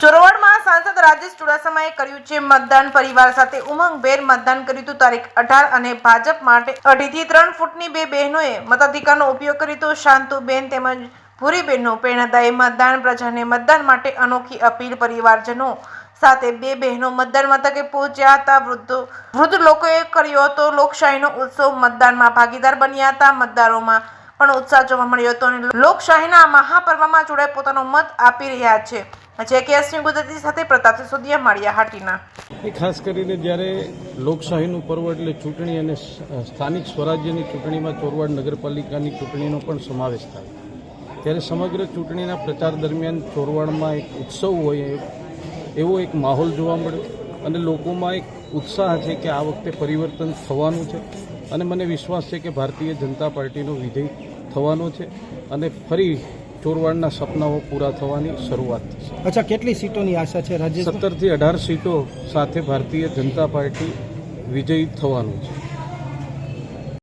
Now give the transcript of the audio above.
ચોરવાડમાં સાંસદ રાજેશ ચુડાસમાએ કર્યું છે મતદાન. પરિવાર સાથે ઉમંગભેર મતદાન કર્યું હતું તારીખ 18 અને ભાજપ માટે 2.5 થી 3 ફૂટની બે બહેનોએ મતાધિકારનો ઉપયોગ કર્યો હતો. શાંતુબેન તેમજ ભૂરીબેનનું પ્રેરણાદાયી મતદાન. પ્રજાને મતદાન માટે અનોખી અપીલ. પરિવારજનો સાથે બે બહેનો મતદાન મથકે પહોંચ્યા હતા. વૃદ્ધ લોકોએ કર્યો હતો લોકશાહીનો ઉત્સવ. મતદાનમાં ભાગીદાર બન્યા હતા. મતદારોમાં પણ ઉત્સાહ જોવા મળ્યો હતો અને લોકશાહીના મહાપર્વમાં જોડાઈ પોતાનો મત આપી રહ્યા છે. ગુજરાતી સાથે પ્રતાપ સિસોદિયા, માળિયા હાટીના. ખાસ કરીને જ્યારે લોકશાહીનું પર્વ એટલે ચૂંટણી અને સ્થાનિક સ્વરાજ્યની ચૂંટણીમાં ચોરવાડ નગરપાલિકાની ચૂંટણીનો પણ સમાવેશ થાય ત્યારે સમગ્ર ચૂંટણીના પ્રચાર દરમિયાન ચોરવાડમાં એક ઉત્સવ હોય એવો એક માહોલ જોવા મળ્યો અને લોકોમાં એક ઉત્સાહ છે કે આ વખતે પરિવર્તન થવાનું છે અને મને વિશ્વાસ છે કે ભારતીય જનતા પાર્ટીનો વિજય થવાનો છે અને ફરી ચોરવાડના સપનાઓ પૂરા થવાની શરૂઆત થશે. અચ્છા, કેટલી સીટોની આશા છે રાજ્ય? 17 થી 18 સીટો સાથે ભારતીય જનતા પાર્ટી વિજયી થવાનું છે.